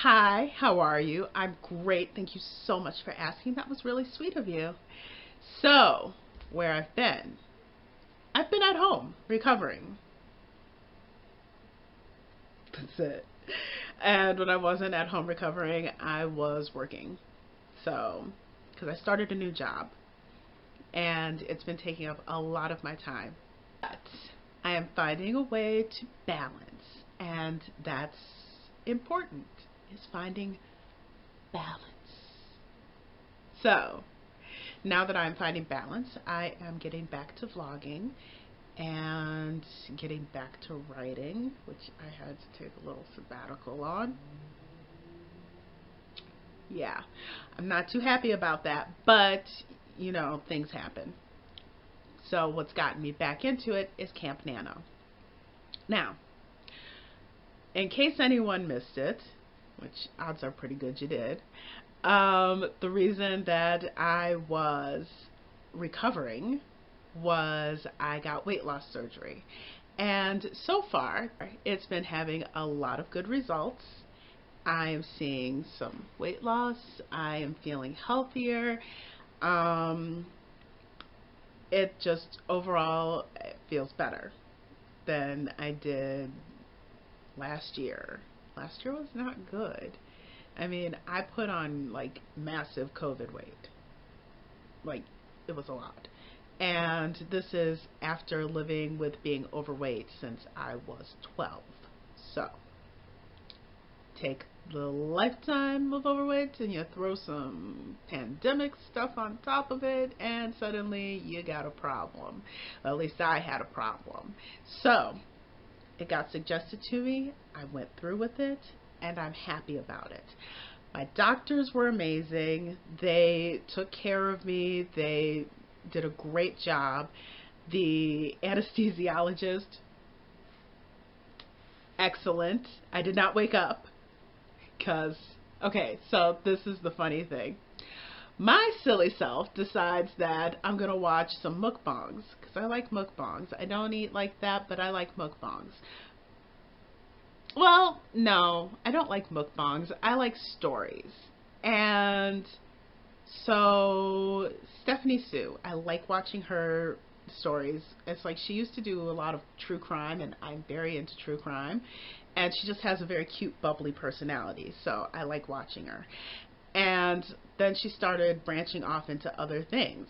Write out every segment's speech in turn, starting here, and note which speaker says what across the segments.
Speaker 1: Hi, how are you? I'm great. Thank you so much for asking. That was really sweet of you. So, where I've been? I've been at home recovering. That's it. And when I wasn't at home recovering, I was working. So, because I started a new job and it's been taking up a lot of my time. But I am finding a way to balance, and that's important, is finding balance. So, now that I'm finding balance, I am getting back to vlogging and getting back to writing, which I had to take a little sabbatical on. Yeah, I'm not too happy about that, but you know, things happen. So what's gotten me back into it is Camp Nano. Now, in case anyone missed it, which odds are pretty good you did, the reason that I was recovering was I got weight loss surgery. And so far, it's been having a lot of good results. I am seeing some weight loss. I am feeling healthier. Um, it just overall it feels better than I did last year. Last year was not good. I mean, I put on like massive COVID weight. Like, it was a lot. And this is after living with being overweight since I was 12. So, take the lifetime of overweight and you throw some pandemic stuff on top of it, and suddenly you got a problem. At least I had a problem. So, it got suggested to me. I went through with it, and I'm happy about it. My doctors were amazing. They took care of me. They did a great job. The anesthesiologist, excellent. I did not wake up because, okay, so this is the funny thing. My silly self decides that I'm going to watch some mukbangs because I like mukbangs. I don't eat like that, but I like mukbangs. Well, no, I don't like mukbangs. I like stories. And so Stephanie Sue, I like watching her stories. It's like she used to do a lot of true crime, and I'm very into true crime. And she just has a very cute, bubbly personality, so I like watching her. And then she started branching off into other things.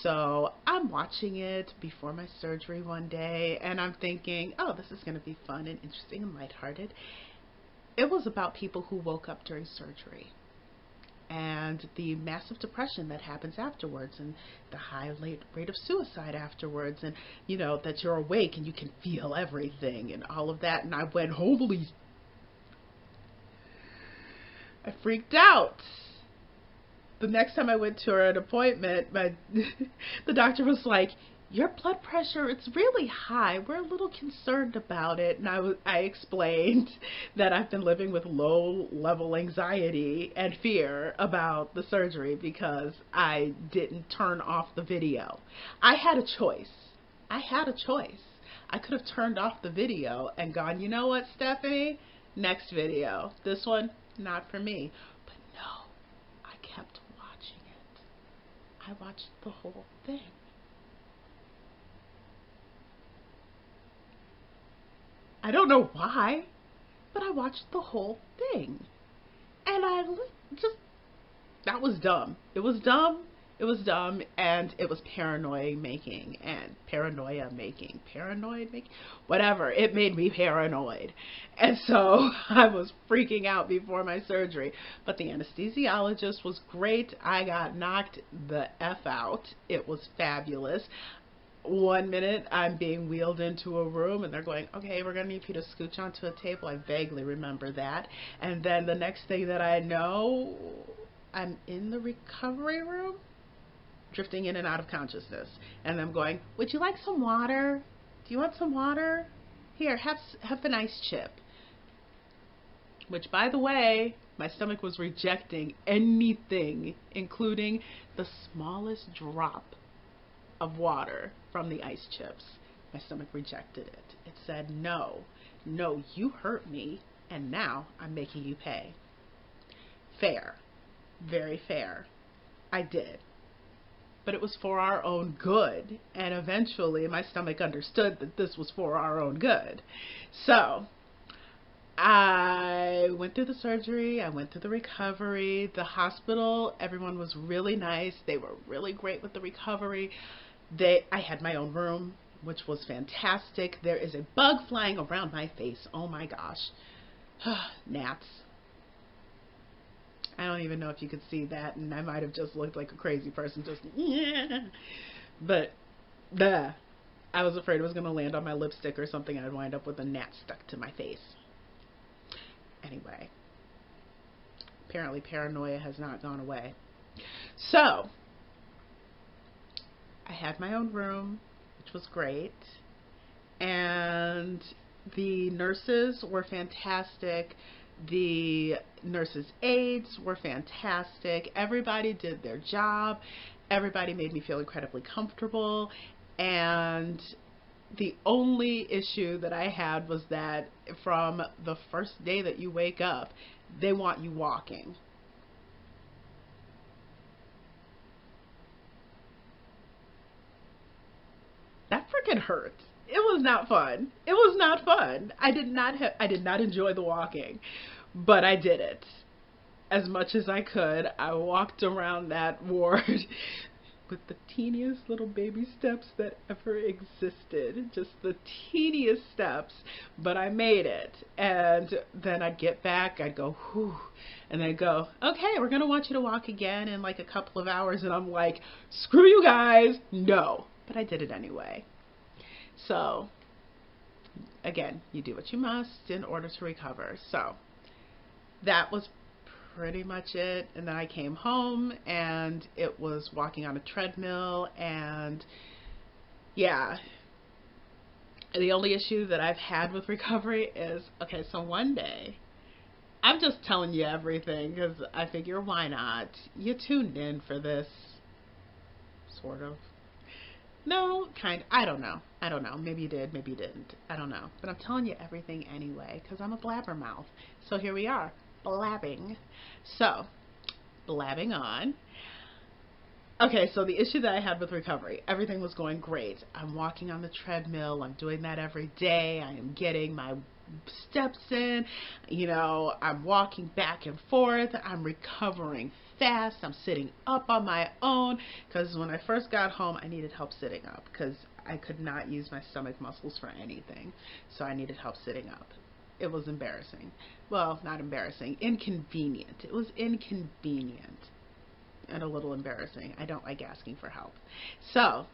Speaker 1: So I'm watching it before my surgery one day, and I'm thinking, oh, this is going to be fun and interesting and lighthearted. It was about people who woke up during surgery and the massive depression that happens afterwards, and the high rate of suicide afterwards, and you know that you're awake and you can feel everything and all of that. And I went, holy, I freaked out. The next time I went to an appointment, the doctor was like, your blood pressure, it's really high. We're a little concerned about it. And I explained that I've been living with low-level anxiety and fear about the surgery because I didn't turn off the video. I had a choice. I had a choice. I could have turned off the video and gone, you know what, Stephanie? Next video. This one, not for me. But no, I kept watching it. I watched the whole thing. I don't know why, but I watched the whole thing. And I just, that was dumb. It was dumb. It was dumb, and it was paranoia making, whatever. It made me paranoid. And so I was freaking out before my surgery. But the anesthesiologist was great. I got knocked the F out. It was fabulous. One minute I'm being wheeled into a room and they're going, okay, we're going to need you to scooch onto a table. I vaguely remember that. And then the next thing that I know, I'm in the recovery room, drifting in and out of consciousness. And I'm going, would you like some water? Do you want some water? Here, have an ice chip. Which, by the way, my stomach was rejecting anything, including the smallest drop of water from the ice chips. My stomach rejected it. It said, no, no, you hurt me, and now I'm making you pay. fair, very fair. I did. But it was for our own good. And eventually my stomach understood that this was for our own good. So I went through the surgery. I went through the recovery. The hospital, everyone was really nice. They were really great with the recovery. I had my own room, which was fantastic. There is a bug flying around my face. Oh my gosh. Gnats. I don't even know if you could see that, and I might have just looked like a crazy person, just yeah. But I was afraid it was going to land on my lipstick or something, and I'd wind up with a gnat stuck to my face. Anyway, apparently paranoia has not gone away. So I had my own room, which was great, and the nurses were fantastic. The nurses' aides were fantastic. Everybody did their job. Everybody made me feel incredibly comfortable. And the only issue that I had was that from the first day that you wake up, they want you walking. That freaking hurt. It was not fun. It was not fun. I did not enjoy the walking, but I did it as much as I could. I walked around that ward with the teeniest little baby steps that ever existed. Just the teeniest steps, but I made it. And then I'd get back, I'd go, whew, and they'd go, okay, we're going to want you to walk again in like a couple of hours. And I'm like, screw you guys, no. But I did it anyway. So, again, you do what you must in order to recover. So, that was pretty much it. And then I came home, and it was walking on a treadmill, and yeah. The only issue that I've had with recovery is, okay, so one day, I'm just telling you everything because I figure why not? You tuned in for this, sort of. No, I don't know. Maybe you did, maybe you didn't. I don't know. But I'm telling you everything anyway, because I'm a blabbermouth. So here we are, blabbing. So, blabbing on. Okay, so the issue that I had with recovery, everything was going great. I'm walking on the treadmill. I'm doing that every day. I am getting my steps in. You know, I'm walking back and forth. I'm recovering fast. I'm sitting up on my own, because when I first got home, I needed help sitting up because I could not use my stomach muscles for anything. So I needed help sitting up. It was embarrassing. Well, not embarrassing, inconvenient. It was inconvenient and a little embarrassing. I don't like asking for help. So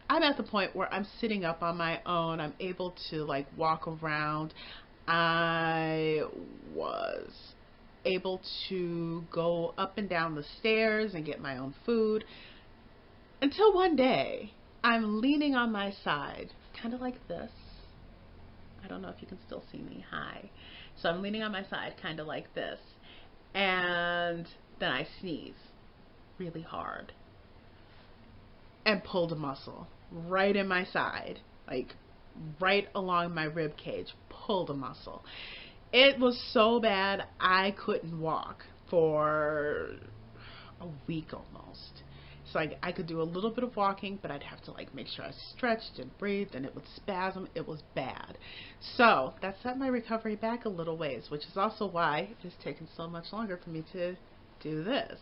Speaker 1: I'm at the point where I'm sitting up on my own. I'm able to like walk around. I was able to go up and down the stairs and get my own food, until one day I'm leaning on my side, kind of like this. I don't know if you can still see me. Hi. So I'm leaning on my side, kind of like this, and then I sneeze really hard and pulled a muscle right in my side, like right along my rib cage, pulled a muscle. It was so bad I couldn't walk for a week almost. So I could do a little bit of walking, but I'd have to like make sure I stretched and breathed, and it would spasm. It was bad. So that set my recovery back a little ways, which is also why it has taken so much longer for me to do this.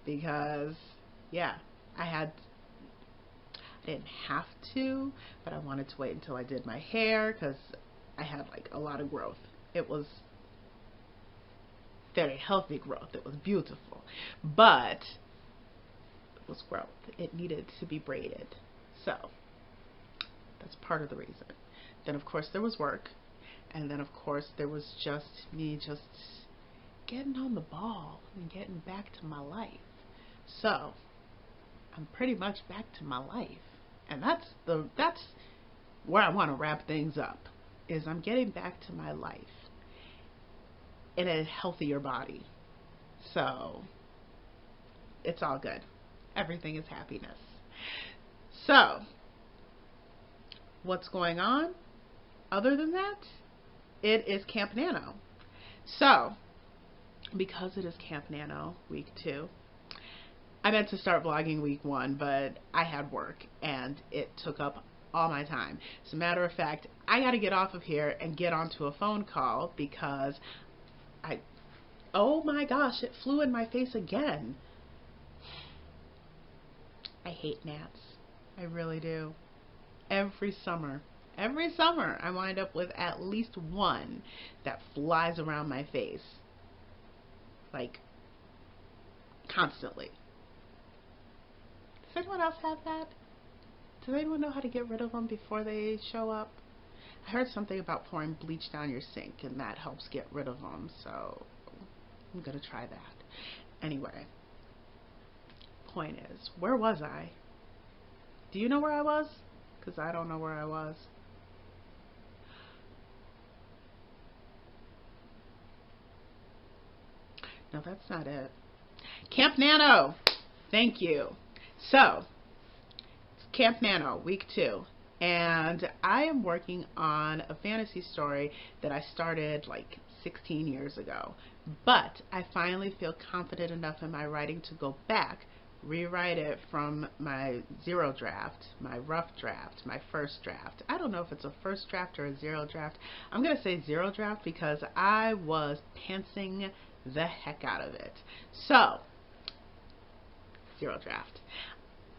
Speaker 1: Because, yeah, I didn't have to, but I wanted to wait until I did my hair because I had like a lot of growth. It was very healthy growth. It was beautiful, but it was growth. It needed to be braided. So that's part of the reason. Then of course there was work, and then of course there was just me just getting on the ball and getting back to my life. So I'm pretty much back to my life, and that's where I want to wrap things up, is I'm getting back to my life in a healthier body. So it's all good. Everything is happiness. So what's going on other than that? It is Camp NaNo. So because it is Camp Nano week 2. I meant to start vlogging week 1, but I had work and it took up all my time. As a matter of fact, I got to get off of here and get onto a phone call because oh my gosh, it flew in my face again. I hate gnats. I really do. Every summer I wind up with at least one that flies around my face. Like, constantly. Does anyone else have that? Does anyone know how to get rid of them before they show up? I heard something about pouring bleach down your sink and that helps get rid of them, so I'm gonna try that. Anyway, point is, where was I? Do you know where I was? Because I don't know where I was. No, that's not it. Camp Nano! Thank you. So, it's Camp Nano, week 2. And I am working on a fantasy story that I started like 16 years ago. But I finally feel confident enough in my writing to go back, rewrite it from my 0 draft, my rough draft, my first draft. I don't know if it's a first draft or a 0 draft. I'm going to say 0 draft because I was pantsing the heck out of it. So, 0 draft.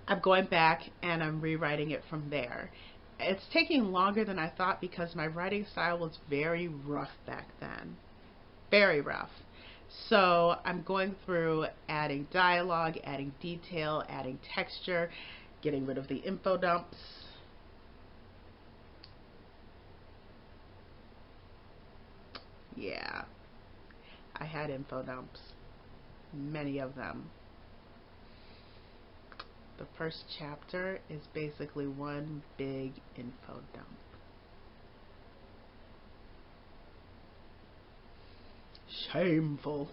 Speaker 1: I'm going back and I'm rewriting it from there. It's taking longer than I thought because my writing style was very rough back then. Very rough. So I'm going through adding dialogue, adding detail, adding texture, getting rid of the info dumps. Yeah, I had info dumps. Many of them. The first chapter is basically one big info dump. Shameful.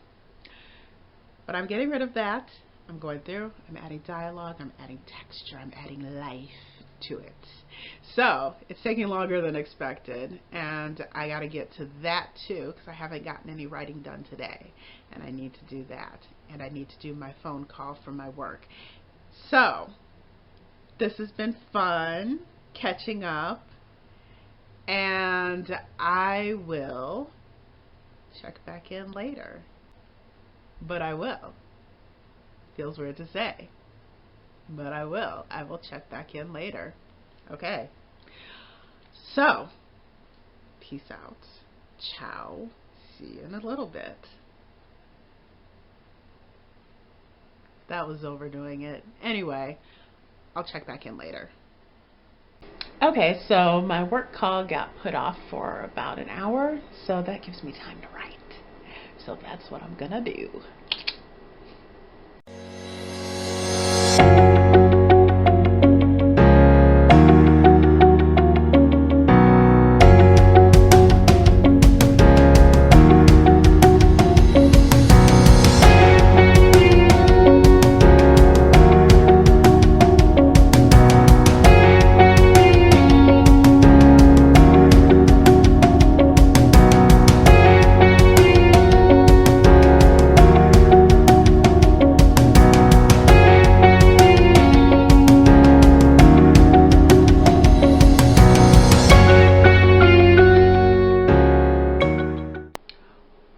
Speaker 1: But I'm getting rid of that. I'm going through, I'm adding dialogue, I'm adding texture, I'm adding life to it. So it's taking longer than expected, and I got to get to that too because I haven't gotten any writing done today, and I need to do that, and I need to do my phone call for my work. So this has been fun catching up, and I will check back in later. But I will. Feels weird to say, but I will. I will check back in later. Okay. So, peace out. Ciao. See you in a little bit. That was overdoing it. Anyway, I'll check back in later. Okay, so my work call got put off for about an hour, so that gives me time to write. So that's what I'm gonna do.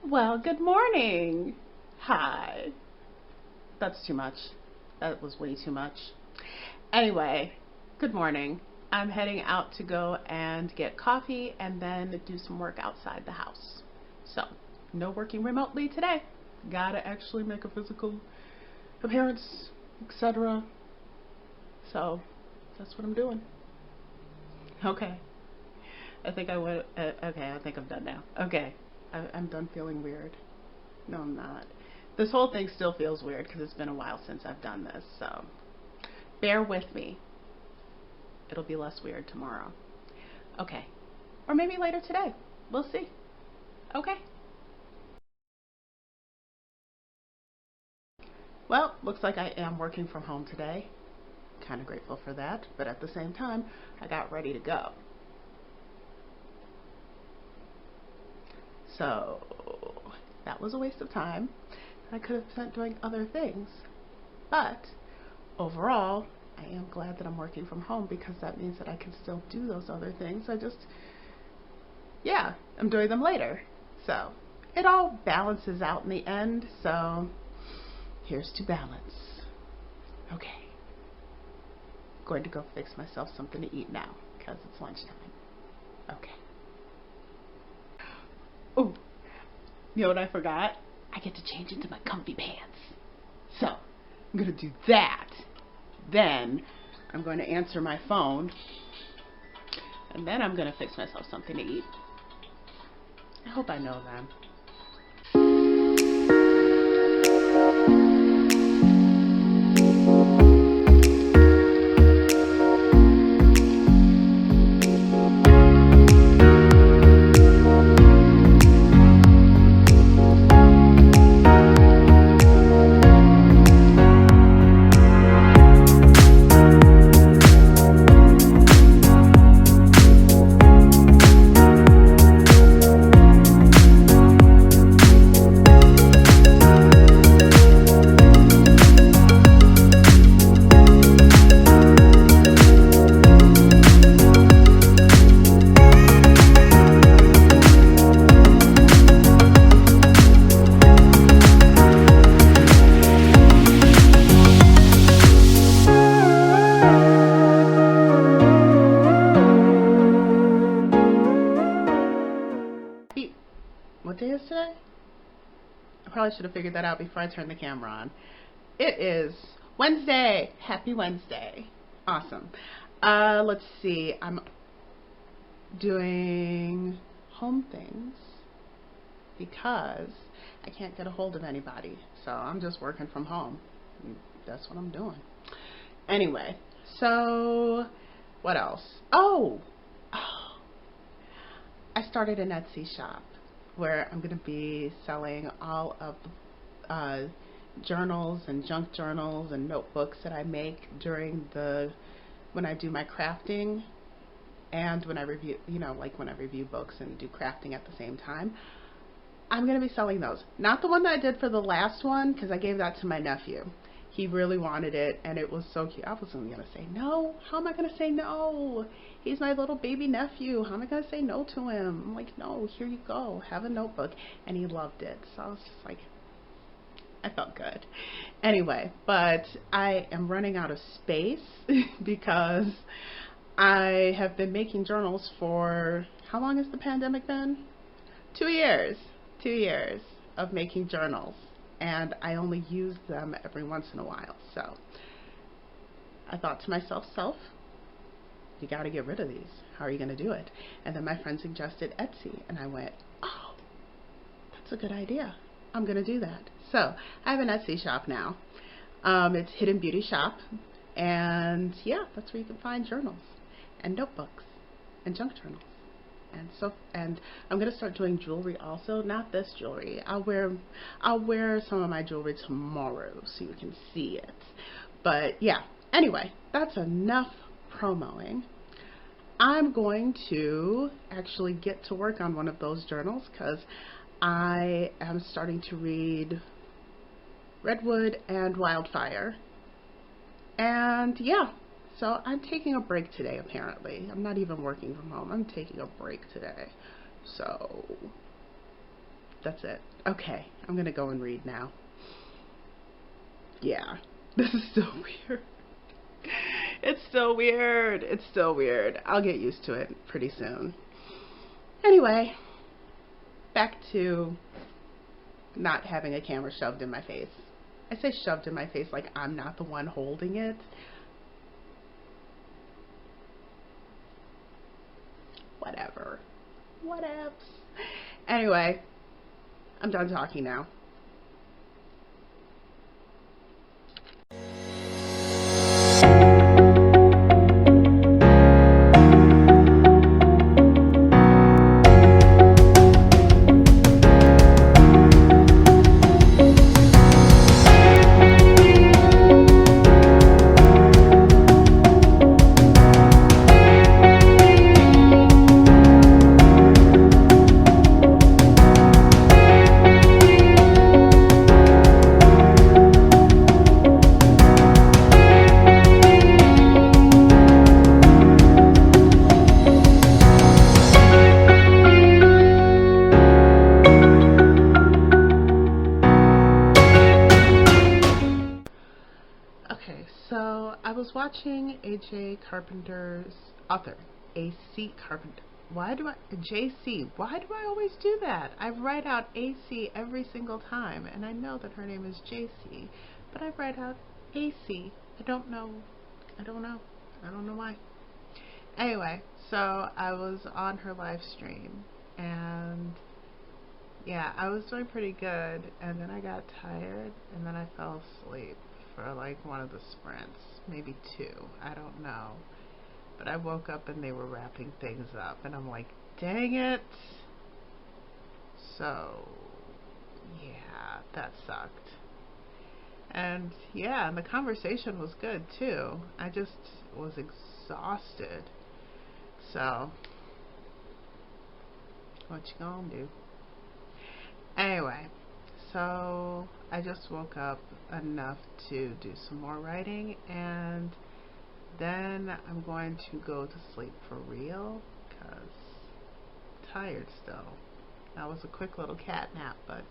Speaker 1: Well, good morning. Hi. That's too much. That was way too much. Anyway, good morning. I'm heading out to go and get coffee and then do some work outside the house. So, no working remotely today. Gotta actually make a physical appearance, etc. So, that's what I'm doing. Okay. I think I went, okay, I think I'm done now. Okay. I'm done feeling weird. No, I'm not. This whole thing still feels weird because it's been a while since I've done this, so bear with me. It'll be less weird tomorrow. Okay. Or maybe later today. We'll see. Okay. Well, looks like I am working from home today. Kind of grateful for that, but at the same time, I got ready to go. So, That was a waste of time. I could have spent doing other things. But overall, I am glad that I'm working from home because that means that I can still do those other things. I'm doing them later. So it all balances out in the end. So here's to balance. Okay. Going to go fix myself something to eat now because it's lunchtime. Okay. Oh, you know what I forgot? I get to change into my comfy pants. So I'm going to do that. Then I'm going to answer my phone. And then I'm going to fix myself something to eat. I hope I know them. What day is today? I probably should have figured that out before I turned the camera on. It is Wednesday. Happy Wednesday. Awesome. Let's see. I'm doing home things because I can't get a hold of anybody. So I'm just working from home. That's what I'm doing. Anyway, so what else? Oh, I started an Etsy shop where I'm going to be selling all of the journals and junk journals and notebooks that I make when I do my crafting and when I review, like when I review books and do crafting at the same time. I'm going to be selling those. Not the one that I did for the last one, because I gave that to my nephew. He really wanted it, and it was so cute. I wasn't going to say no. How am I going to say no? He's my little baby nephew. How am I going to say no to him? I'm like, no, here you go. Have a notebook. And he loved it. So I was just like, I felt good. Anyway, but I am running out of space because I have been making journals for, how long has the pandemic been? 2 years. 2 years of making journals. And I only use them every once in a while. So I thought to myself, you got to get rid of these. How are you going to do it? And then my friend suggested Etsy, and I went, oh, that's a good idea. I'm going to do that. So I have an Etsy shop now. It's Hidden Beauty Shop, and yeah, that's where you can find journals and notebooks and junk journals. And I'm gonna start doing jewelry also. Not this jewelry. I'll wear some of my jewelry tomorrow so you can see it. But yeah. Anyway, that's enough promoing. I'm going to actually get to work on one of those journals because I am starting to read Redwood and Wildfire. And yeah. So I'm taking a break today, apparently. I'm not even working from home. I'm taking a break today. So that's it. Okay, I'm going to go and read now. Yeah, this is so weird. It's so weird. It's so weird. I'll get used to it pretty soon. Anyway, back to not having a camera shoved in my face. I say shoved in my face like I'm not the one holding it. Whatever. Whatevs. Anyway, I'm done talking now. watching AJ Carpenter's author, AC Carpenter. JC, why do I always do that? I write out AC every single time, and I know that her name is JC, but I write out AC. I don't know why. Anyway, so I was on her live stream, and yeah, I was doing pretty good, and then I got tired, and then I fell asleep for like one of the sprints, maybe two, I don't know. But I woke up and they were wrapping things up, and I'm like, dang it. So, yeah, that sucked. And yeah, and the conversation was good too. I just was exhausted. So, what you gonna do? Anyway, so I just woke up enough to do some more writing, and then I'm going to go to sleep for real because I'm tired still. That was a quick little cat nap, but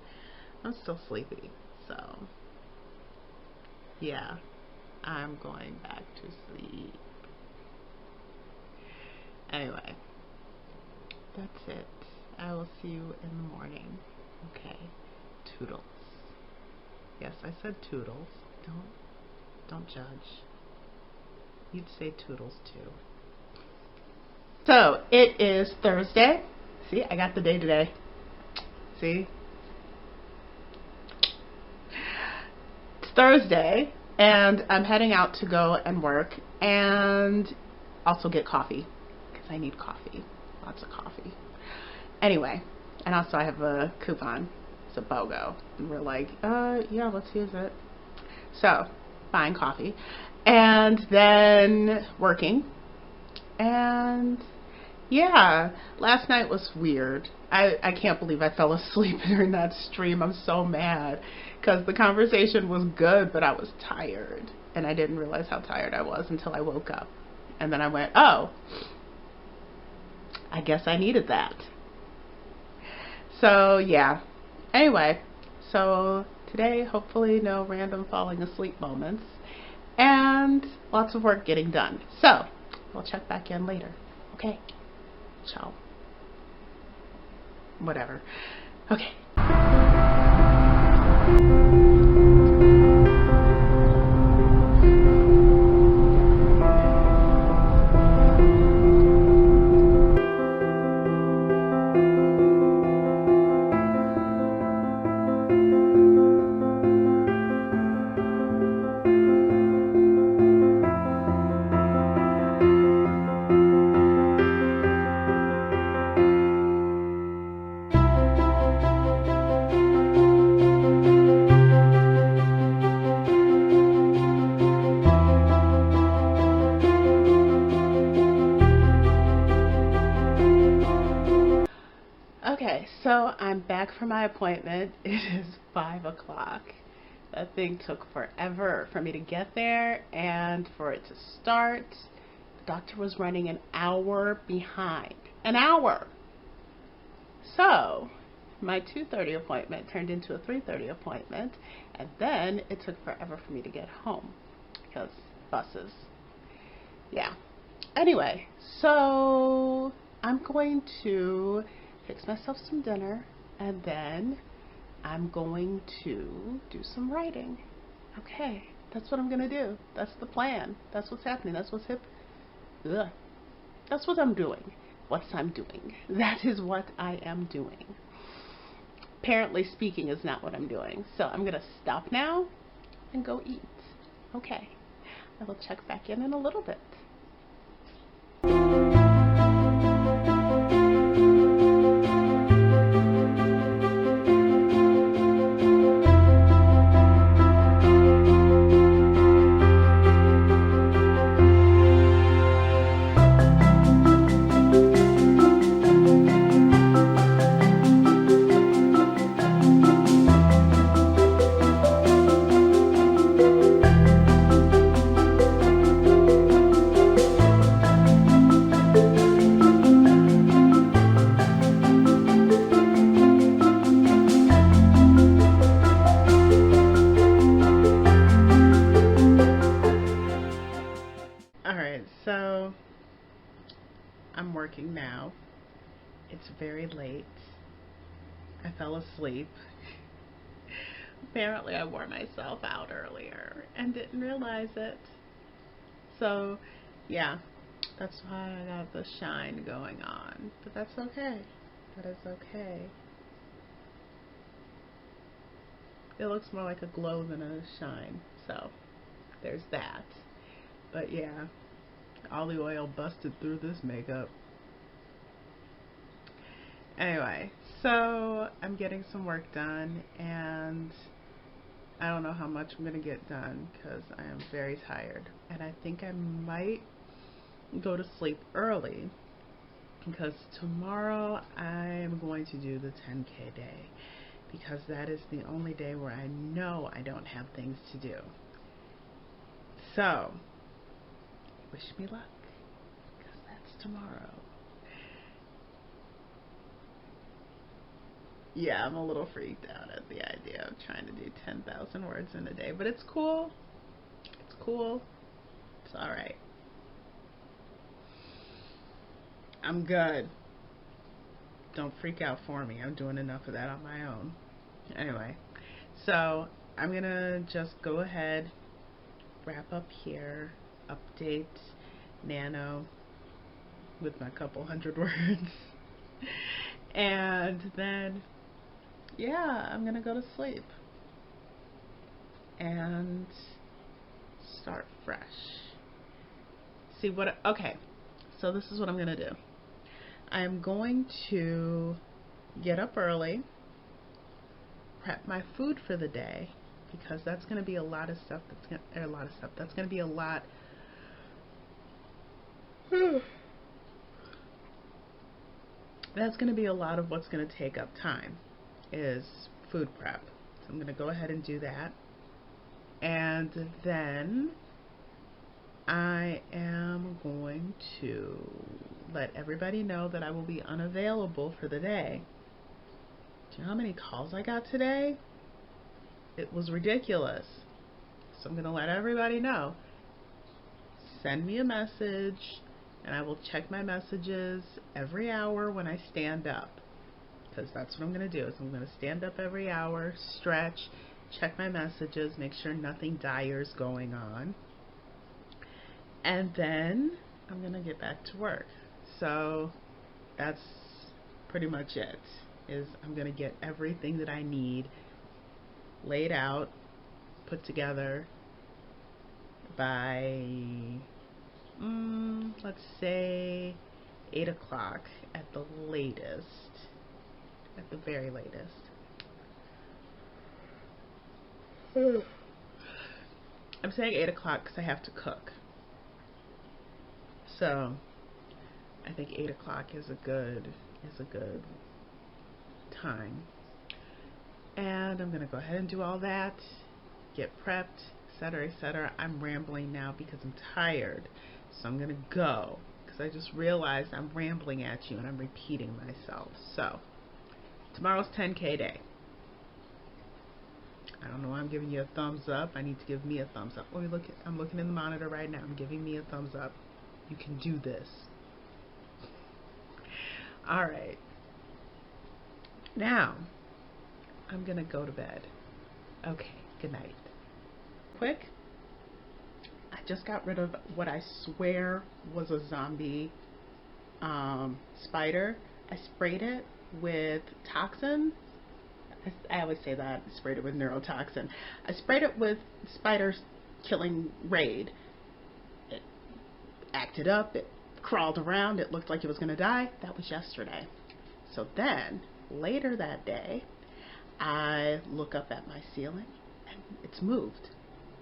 Speaker 1: I'm still sleepy. So yeah, I'm going back to sleep. Anyway, that's it. I will see you in the morning. Okay, toodles. Yes, I said toodles. Don't judge. You'd say toodles too. So it is Thursday. See, I got the day today. See? It's Thursday, and I'm heading out to go and work and also get coffee because I need coffee. Lots of coffee. Anyway, and also I have a coupon. It's a BOGO. And we're like, yeah, let's use it. So, buying coffee. And then working. And yeah, last night was weird. I can't believe I fell asleep during that stream. I'm so mad because the conversation was good, but I was tired. And I didn't realize how tired I was until I woke up. And then I went, oh, I guess I needed that. So yeah, anyway, so today hopefully no random falling asleep moments and lots of work getting done. So we'll check back in later. Okay, ciao. Whatever. Okay. Okay, so I'm back from my appointment. It is 5 o'clock. That thing took forever for me to get there and for it to start. The doctor was running an hour behind. An hour! So, my 2:30 appointment turned into a 3:30 appointment, and then it took forever for me to get home because buses. Yeah. Anyway, so I'm going to fix myself some dinner, and then I'm going to do some writing. Okay, that's what I'm going to do. That's the plan. That's what's happening. That's what's That's what I'm doing. That is what I am doing. Apparently speaking is not what I'm doing. So I'm going to stop now and go eat. Okay, I will check back in a little bit. very late. I fell asleep. Apparently I wore myself out earlier and didn't realize it. So, yeah, that's why I got the shine going on. But that's okay. That is okay. It looks more like a glow than a shine. So, there's that. But yeah, all the oil busted through this makeup. Anyway, so I'm getting some work done, and I don't know how much I'm going to get done because I am very tired. And I think I might go to sleep early because tomorrow I'm going to do the 10K day, because that is the only day where I know I don't have things to do. So, wish me luck, because that's tomorrow. Yeah, I'm a little freaked out at the idea of trying to do 10,000 words in a day, but it's cool. It's cool. It's alright. I'm good. Don't freak out for me. I'm doing enough of that on my own. Anyway, so I'm gonna just go ahead, wrap up here, update NaNo with my couple hundred words, and then, yeah, I'm gonna go to sleep and start fresh. See what, okay, so this is what I'm gonna do. I'm going to get up early, prep my food for the day, because that's going to be a lot of stuff. That's going to be a lot. That's going to be a lot of what's going to take up time, is food prep. So I'm going to go ahead and do that, and then I am going to let everybody know that I will be unavailable for the day. Do you know how many calls I got today? It was ridiculous. So I'm going to let everybody know. Send me a message, and I will check my messages every hour when I stand up. Because that's what I'm going to do. Is I'm going to stand up every hour, stretch, check my messages, make sure nothing dire is going on. And then I'm going to get back to work. So that's pretty much it. Is I'm going to get everything that I need laid out, put together by, let's say 8 o'clock at the latest, at the very latest. I'm saying 8 o'clock because I have to cook. So I think 8 o'clock is a good time. And I'm gonna go ahead and do all that, get prepped, etc., etc. I'm rambling now because I'm tired, so I'm gonna go, because I just realized I'm rambling at you and I'm repeating myself. So tomorrow's 10K day. I don't know why I'm giving you a thumbs up. I need to give me a thumbs up. I'm looking in the monitor right now. I'm giving me a thumbs up. You can do this. All right. Now, I'm going to go to bed. Okay, good night. Quick, I just got rid of what I swear was a zombie spider. I sprayed it with toxin. I always say that. I sprayed it with neurotoxin. I sprayed it with spiders killing raid. It acted up. It crawled around. It looked like it was going to die. That was yesterday. So then, later that day, I look up at my ceiling and it's moved.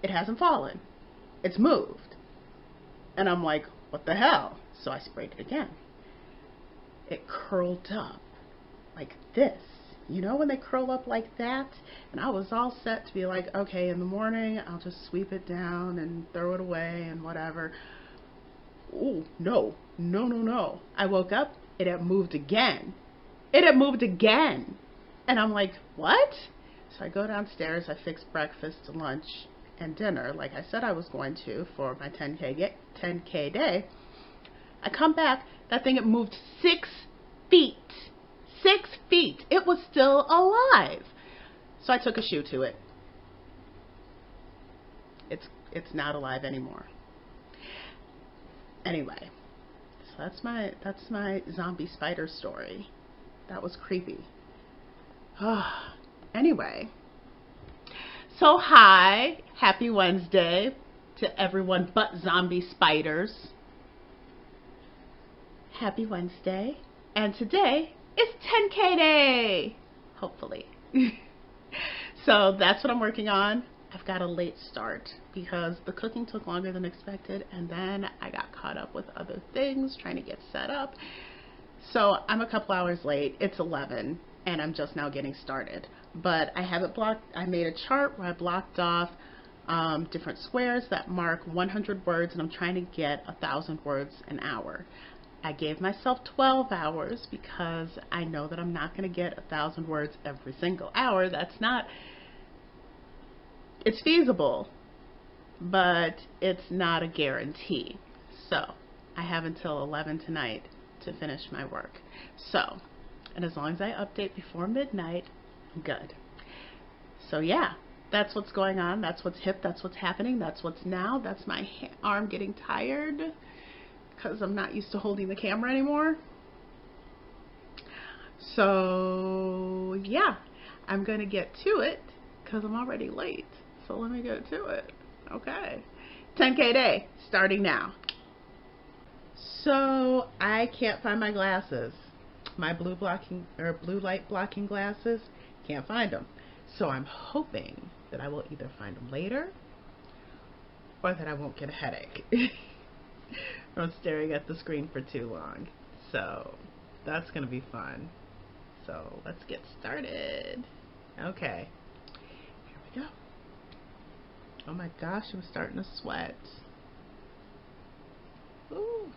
Speaker 1: It hasn't fallen. It's moved. And I'm like, what the hell? So I sprayed it again. It curled up like this. You know when they curl up like that? And I was all set to be like, okay, in the morning, I'll just sweep it down and throw it away and whatever. Oh, no. No, no, no. I woke up, it had moved again. It had moved again. And I'm like, what? So I go downstairs, I fix breakfast, lunch, and dinner, like I said I was going to for my 10K day. I come back, that thing had moved 6 feet. 6 feet. It was still alive. So I took a shoe to it. It's not alive anymore. Anyway, so that's my zombie spider story. That was creepy. Anyway, so hi, happy Wednesday to everyone but zombie spiders. Happy Wednesday, and today is 10K day, hopefully. So that's what I'm working on. I've got a late start because the cooking took longer than expected, and then I got caught up with other things trying to get set up. So I'm a couple hours late. It's 11 and I'm just now getting started, but I have it blocked. I made a chart where I blocked off different squares that mark 100 words, and I'm trying to get 1,000 words an hour. I gave myself 12 hours because I know that I'm not going to get 1,000 words every single hour. That's not, it's feasible, but it's not a guarantee. So I have until 11 tonight to finish my work. So, and as long as I update before midnight, I'm good. So yeah, that's what's going on. That's what's hip. That's what's happening. That's what's now. That's my arm getting tired because I'm not used to holding the camera anymore. So yeah, I'm going to get to it because I'm already late. So let me get to it. Okay. 10K day starting now. So I can't find my glasses. My blue light blocking glasses, can't find them. So I'm hoping that I will either find them later or that I won't get a headache from staring at the screen for too long. So that's going to be fun. So let's get started. Okay, here we go. Oh my gosh, I'm starting to sweat. Ooh.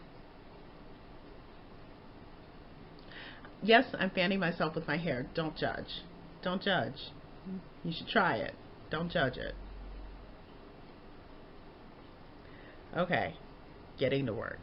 Speaker 1: Yes, I'm fanning myself with my hair. Don't judge. Don't judge. You should try it. Don't judge it. Okay, getting to work.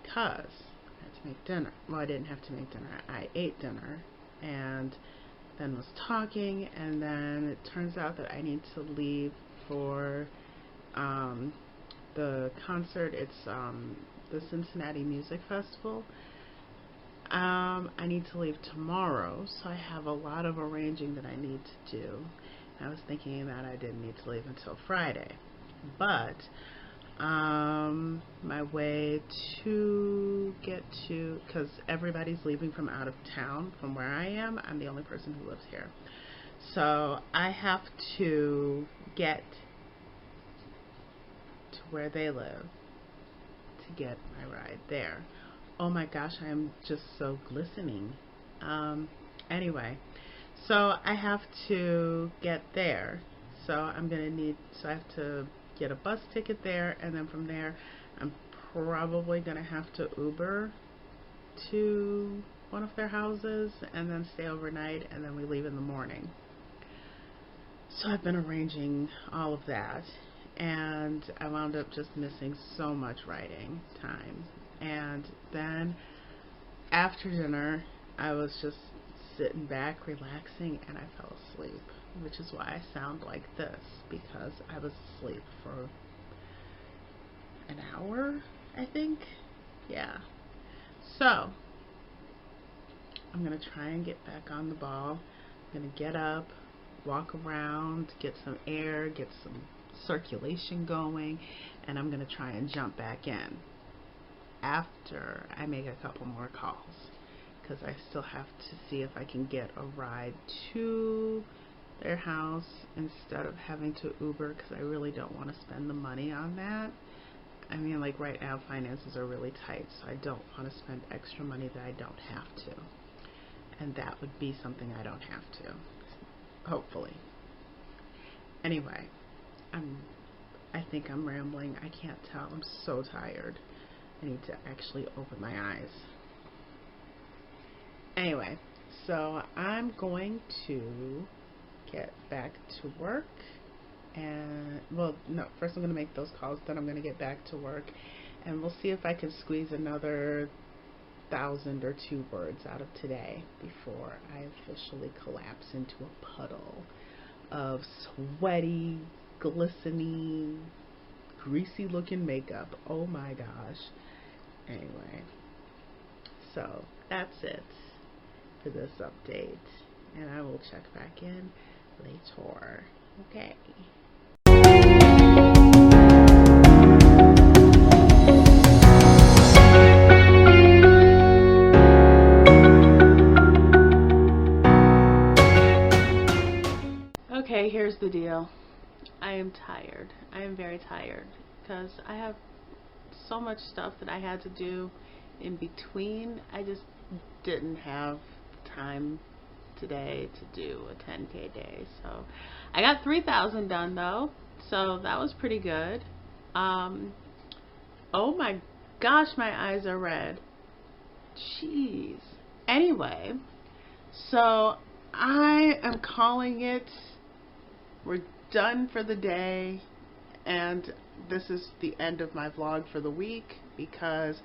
Speaker 1: Because I had to make dinner. Well, I didn't have to make dinner. I ate dinner and then was talking, and then it turns out that I need to leave for the concert. It's the Cincinnati Music Festival. I need to leave tomorrow, so I have a lot of arranging that I need to do. I was thinking that I didn't need to leave until Friday, but my way to get to, because everybody's leaving from out of town from where I am, I'm the only person who lives here, so I have to get to where they live to get my ride there. Oh my gosh, I am just so glistening. Anyway, so I have to get there, so I'm gonna need, so I have to get a bus ticket there, and then from there I'm probably gonna have to Uber to one of their houses and then stay overnight, and then we leave in the morning. So I've been arranging all of that, and I wound up just missing so much writing time. And then after dinner I was just sitting back relaxing, and I fell asleep, which is why I sound like this, because I was asleep for an hour, I think. Yeah. So I'm gonna try and get back on the ball. I'm gonna get up, walk around, get some air, get some circulation going, and I'm gonna try and jump back in after I make a couple more calls, because I still have to see if I can get a ride to their house instead of having to Uber, because I really don't want to spend the money on that, I mean, like right now finances are really tight, so I don't want to spend extra money that I don't have to. And that would be something I don't have to, hopefully. Anyway, I think I'm rambling. I can't tell. I'm so tired. I need to actually open my eyes. Anyway, so I'm going to get back to work. And, well, no, first I'm going to make those calls, then I'm going to get back to work. And we'll see if I can squeeze another 1,000 or 2 words out of today before I officially collapse into a puddle of sweaty, glistening, greasy looking makeup. Oh my gosh. Anyway, so that's it for this update, and I will check back in later. Okay. Okay, here's the deal. I am tired. I am very tired because I have so much stuff that I had to do in between. I just didn't have time today to do a 10K day. So I got 3,000 done though, so that was pretty good. Oh my gosh, my eyes are red. Jeez. Anyway, so I am calling it. We're done for the day, and this is the end of my vlog for the week because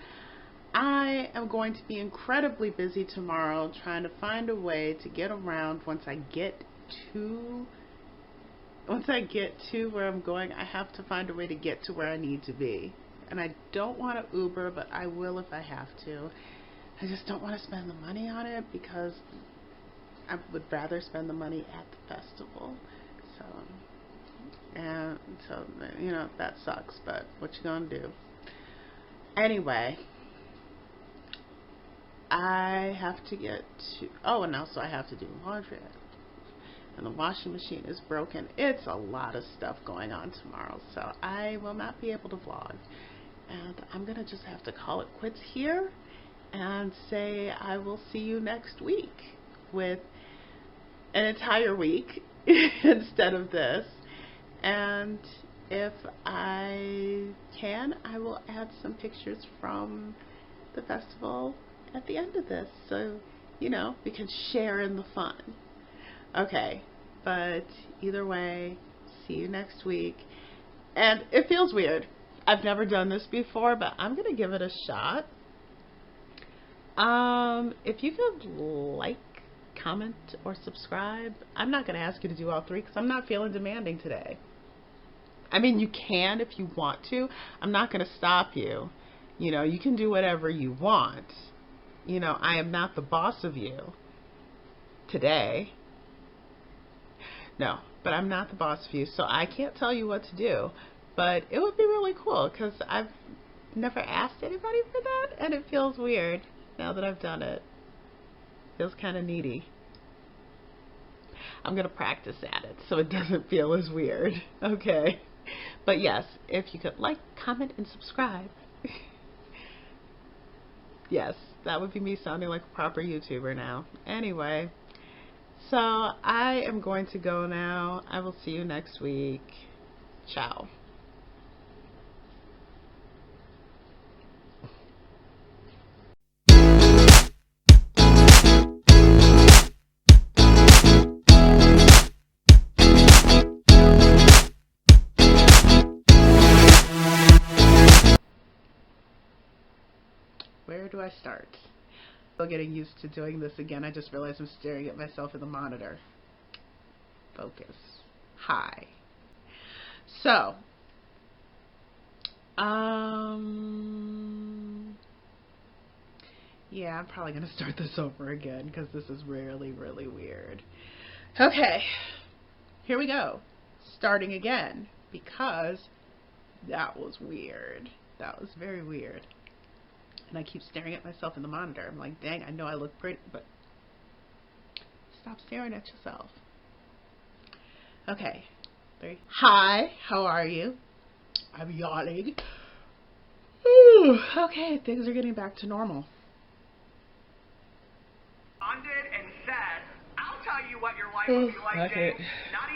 Speaker 1: I am going to be incredibly busy tomorrow trying to find a way to get around. Once I get to where I'm going, I have to find a way to get to where I need to be. And I don't want to Uber, but I will if I have to. I just don't want to spend the money on it because I would rather spend the money at the festival. So, you know, that sucks, but what you gonna do? Anyway, I have to get to, oh, and also I have to do laundry. And the washing machine is broken. It's a lot of stuff going on tomorrow, so I will not be able to vlog. And I'm gonna just have to call it quits here and say I will see you next week with an entire week instead of this. And if I can, I will add some pictures from the festival at the end of this, so you know, we can share in the fun. Okay, but either way, see you next week. And it feels weird. I've never done this before, but I'm gonna give it a shot. If you could like, comment, or subscribe. I'm not gonna ask you to do all 3 because I'm not feeling demanding today. I mean, you can if you want to. I'm not going to stop you. You know, you can do whatever you want. You know, I am not the boss of you today. No, but I'm not the boss of you, so I can't tell you what to do. But it would be really cool because I've never asked anybody for that, and it feels weird now that I've done it. Feels kind of needy. I'm going to practice at it so it doesn't feel as weird. Okay. But yes, if you could like, comment, and subscribe. Yes, that would be me sounding like a proper YouTuber now. Anyway, so I am going to go now. I will see you next week. Ciao. Where do I start? Still getting used to doing this again. I just realized I'm staring at myself in the monitor. Focus. Hi. So, yeah, I'm probably going to start this over again because this is really, really weird. Okay, here we go. Starting again because that was weird. That was very weird. And I keep staring at myself in the monitor. I'm like, dang, I know I look pretty, but stop staring at yourself. Okay, 3. Hi, how are you? I'm yawning. Whew, okay, things are getting back to normal.
Speaker 2: And said, I'll tell you what your life will be like, James. Not